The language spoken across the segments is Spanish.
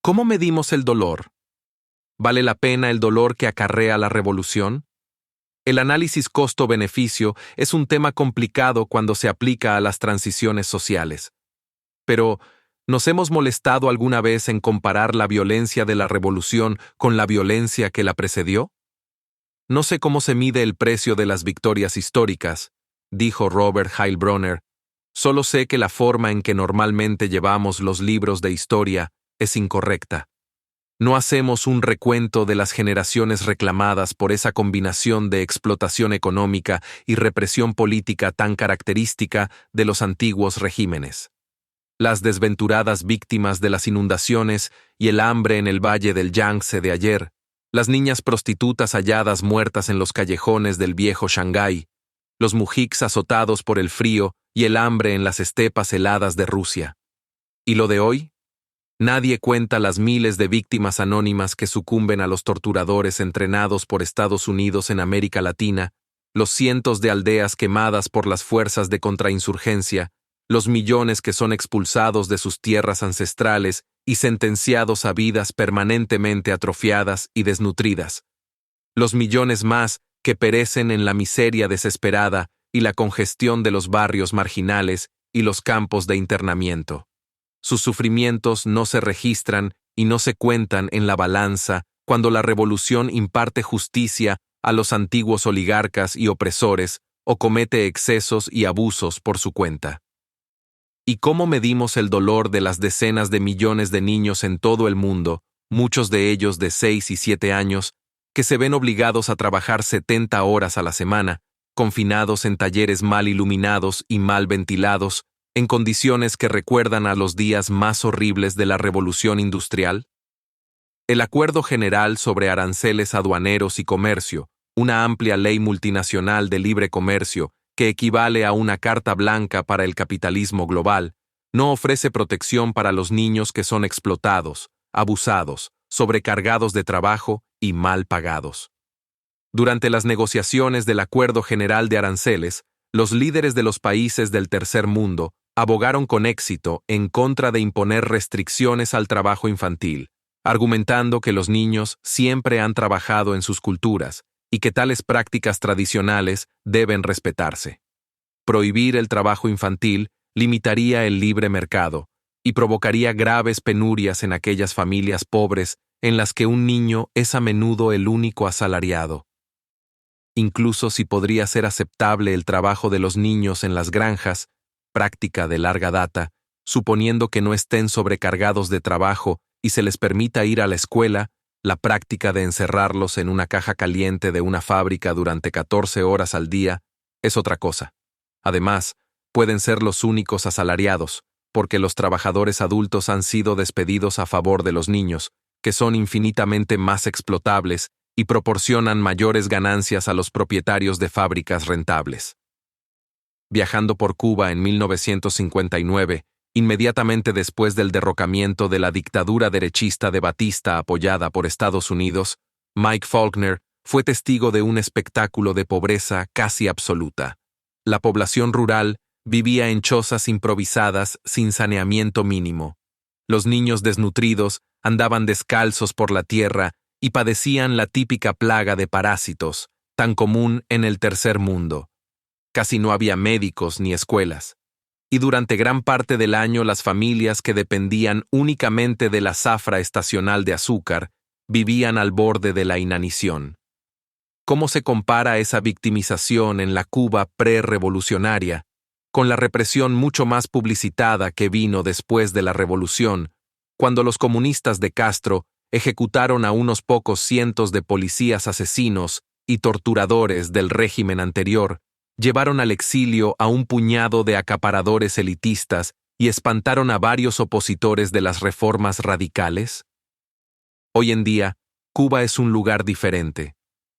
¿Cómo medimos el dolor? ¿Vale la pena el dolor que acarrea la revolución? El análisis costo-beneficio es un tema complicado cuando se aplica a las transiciones sociales. Pero, ¿nos hemos molestado alguna vez en comparar la violencia de la revolución con la violencia que la precedió? No sé cómo se mide el precio de las victorias históricas, dijo Robert Heilbronner. Solo sé que la forma en que normalmente llevamos los libros de historia es incorrecta. No hacemos un recuento de las generaciones reclamadas por esa combinación de explotación económica y represión política tan característica de los antiguos regímenes. Las desventuradas víctimas de las inundaciones y el hambre en el valle del Yangtze de ayer, las niñas prostitutas halladas muertas en los callejones del viejo Shanghái, los mujiks azotados por el frío y el hambre en las estepas heladas de Rusia. ¿Y lo de hoy? Nadie cuenta las miles de víctimas anónimas que sucumben a los torturadores entrenados por Estados Unidos en América Latina, los cientos de aldeas quemadas por las fuerzas de contrainsurgencia, los millones que son expulsados de sus tierras ancestrales y sentenciados a vidas permanentemente atrofiadas y desnutridas. Los millones más que perecen en la miseria desesperada y la congestión de los barrios marginales y los campos de internamiento. Sus sufrimientos no se registran y no se cuentan en la balanza cuando la revolución imparte justicia a los antiguos oligarcas y opresores o comete excesos y abusos por su cuenta. ¿Y cómo medimos el dolor de las decenas de millones de niños en todo el mundo, muchos de ellos de 6 y 7 años, que se ven obligados a trabajar 70 horas a la semana, confinados en talleres mal iluminados y mal ventilados, en condiciones que recuerdan a los días más horribles de la revolución industrial? El Acuerdo General sobre Aranceles Aduaneros y Comercio, una amplia ley multinacional de libre comercio que equivale a una carta blanca para el capitalismo global, no ofrece protección para los niños que son explotados, abusados, sobrecargados de trabajo y mal pagados. Durante las negociaciones del Acuerdo General de Aranceles, los líderes de los países del tercer mundo abogaron con éxito en contra de imponer restricciones al trabajo infantil, argumentando que los niños siempre han trabajado en sus culturas y que tales prácticas tradicionales deben respetarse. Prohibir el trabajo infantil limitaría el libre mercado y provocaría graves penurias en aquellas familias pobres en las que un niño es a menudo el único asalariado. Incluso si podría ser aceptable el trabajo de los niños en las granjas, práctica de larga data, suponiendo que no estén sobrecargados de trabajo y se les permita ir a la escuela, la práctica de encerrarlos en una caja caliente de una fábrica durante 14 horas al día es otra cosa. Además, pueden ser los únicos asalariados, porque los trabajadores adultos han sido despedidos a favor de los niños, que son infinitamente más explotables y proporcionan mayores ganancias a los propietarios de fábricas rentables. Viajando por Cuba en 1959, inmediatamente después del derrocamiento de la dictadura derechista de Batista apoyada por Estados Unidos, Mike Faulkner fue testigo de un espectáculo de pobreza casi absoluta. La población rural vivía en chozas improvisadas sin saneamiento mínimo. Los niños desnutridos andaban descalzos por la tierra y padecían la típica plaga de parásitos, tan común en el tercer mundo. Casi no había médicos ni escuelas. Y durante gran parte del año las familias que dependían únicamente de la zafra estacional de azúcar vivían al borde de la inanición. ¿Cómo se compara esa victimización en la Cuba pre-revolucionaria con la represión mucho más publicitada que vino después de la revolución, cuando los comunistas de Castro ejecutaron a unos pocos cientos de policías asesinos y torturadores del régimen anterior, llevaron al exilio a un puñado de acaparadores elitistas y espantaron a varios opositores de las reformas radicales? Hoy en día, Cuba es un lugar diferente.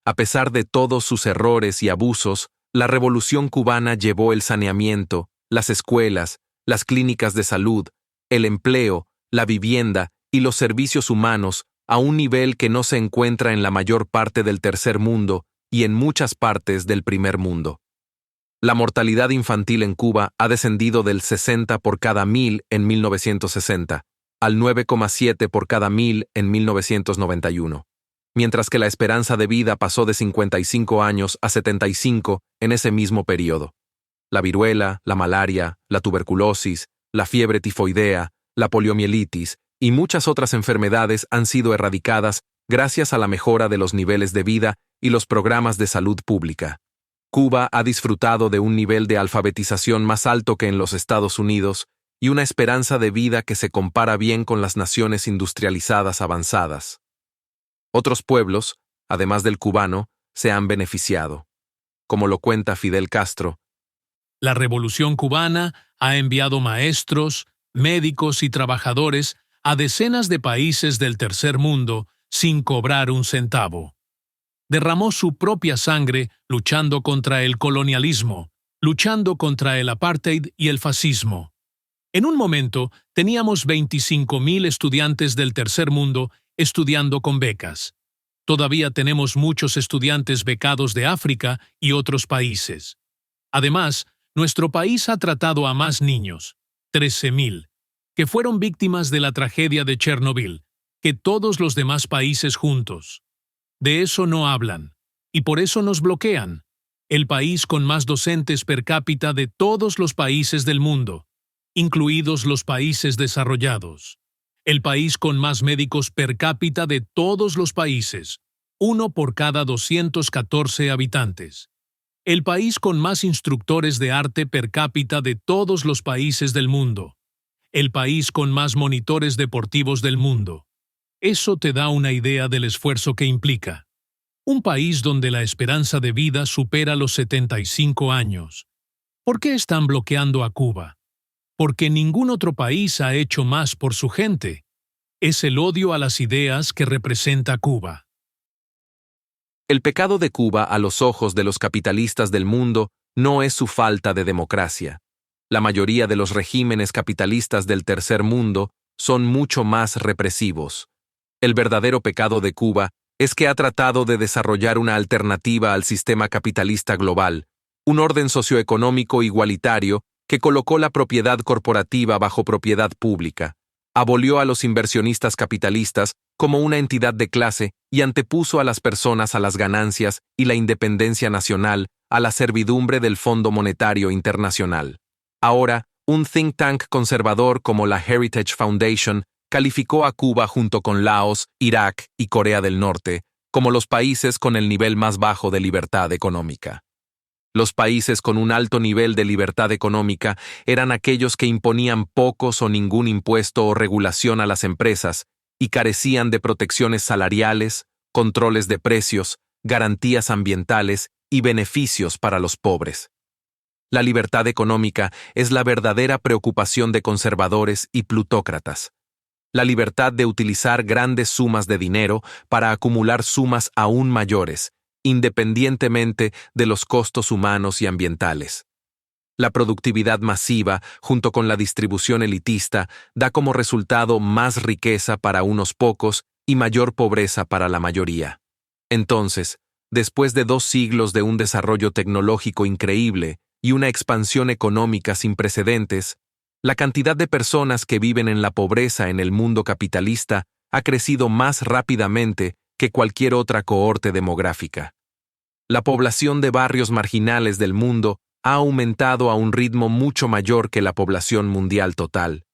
A pesar de todos sus errores y abusos, la revolución cubana llevó el saneamiento, las escuelas, las clínicas de salud, el empleo, la vivienda y los servicios humanos a un nivel que no se encuentra en la mayor parte del tercer mundo y en muchas partes del primer mundo. La mortalidad infantil en Cuba ha descendido del 60 por cada 1000 en 1960, al 9,7 por cada 1000 en 1991, mientras que la esperanza de vida pasó de 55 años a 75 en ese mismo periodo. La viruela, la malaria, la tuberculosis, la fiebre tifoidea, la poliomielitis y muchas otras enfermedades han sido erradicadas gracias a la mejora de los niveles de vida y los programas de salud pública. Cuba ha disfrutado de un nivel de alfabetización más alto que en los Estados Unidos y una esperanza de vida que se compara bien con las naciones industrializadas avanzadas. Otros pueblos, además del cubano, se han beneficiado. Como lo cuenta Fidel Castro, la Revolución cubana ha enviado maestros, médicos y trabajadores a decenas de países del tercer mundo sin cobrar un centavo. Derramó su propia sangre luchando contra el colonialismo, luchando contra el apartheid y el fascismo. En un momento, teníamos 25,000 estudiantes del tercer mundo estudiando con becas. Todavía tenemos muchos estudiantes becados de África y otros países. Además, nuestro país ha tratado a más niños, 13,000, que fueron víctimas de la tragedia de Chernobyl, que todos los demás países juntos. De eso no hablan, y por eso nos bloquean. El país con más docentes per cápita de todos los países del mundo, incluidos los países desarrollados. El país con más médicos per cápita de todos los países, 1 por cada 214 habitantes. El país con más instructores de arte per cápita de todos los países del mundo. El país con más monitores deportivos del mundo. Eso te da una idea del esfuerzo que implica. Un país donde la esperanza de vida supera los 75 años. ¿Por qué están bloqueando a Cuba? Porque ningún otro país ha hecho más por su gente. Es el odio a las ideas que representa Cuba. el pecado de Cuba a los ojos de los capitalistas del mundo no es su falta de democracia. La mayoría de los regímenes capitalistas del tercer mundo son mucho más represivos. El verdadero pecado de Cuba es que ha tratado de desarrollar una alternativa al sistema capitalista global, un orden socioeconómico igualitario que colocó la propiedad corporativa bajo propiedad pública, abolió a los inversionistas capitalistas como una entidad de clase y antepuso a las personas a las ganancias y la independencia nacional a la servidumbre del Fondo Monetario Internacional. Ahora, un think tank conservador como la Heritage Foundation calificó a Cuba junto con Laos, Irak y Corea del Norte como los países con el nivel más bajo de libertad económica. Los países con un alto nivel de libertad económica eran aquellos que imponían pocos o ningún impuesto o regulación a las empresas y carecían de protecciones salariales, controles de precios, garantías ambientales y beneficios para los pobres. La libertad económica es la verdadera preocupación de conservadores y plutócratas. La libertad de utilizar grandes sumas de dinero para acumular sumas aún mayores, independientemente de los costos humanos y ambientales. La productividad masiva, junto con la distribución elitista, da como resultado más riqueza para unos pocos y mayor pobreza para la mayoría. Entonces, después de 2 siglos de un desarrollo tecnológico increíble y una expansión económica sin precedentes, la cantidad de personas que viven en la pobreza en el mundo capitalista ha crecido más rápidamente que cualquier otra cohorte demográfica. La población de barrios marginales del mundo ha aumentado a un ritmo mucho mayor que la población mundial total.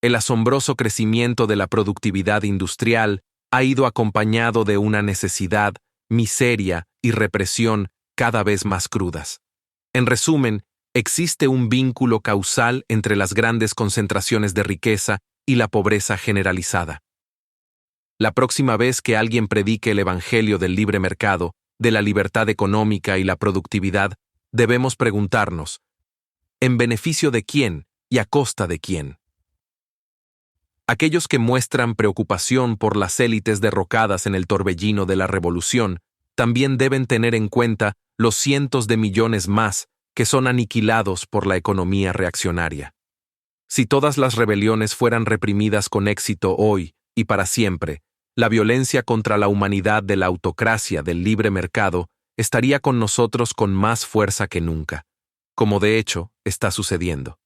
El asombroso crecimiento de la productividad industrial ha ido acompañado de una necesidad, miseria y represión cada vez más crudas. En resumen, existe un vínculo causal entre las grandes concentraciones de riqueza y la pobreza generalizada. La próxima vez que alguien predique el evangelio del libre mercado, de la libertad económica y la productividad, debemos preguntarnos, ¿en beneficio de quién y a costa de quién? Aquellos que muestran preocupación por las élites derrocadas en el torbellino de la revolución también deben tener en cuenta los cientos de millones más que son aniquilados por la economía reaccionaria. Si todas las rebeliones fueran reprimidas con éxito hoy y para siempre, la violencia contra la humanidad de la autocracia del libre mercado estaría con nosotros con más fuerza que nunca, como de hecho está sucediendo.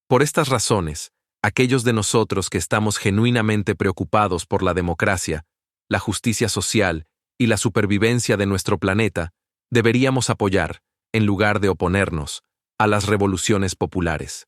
Por estas razones, Aquellos de nosotros que estamos genuinamente preocupados por la democracia, la justicia social y la supervivencia de nuestro planeta, deberíamos apoyar, en lugar de oponernos, a las revoluciones populares.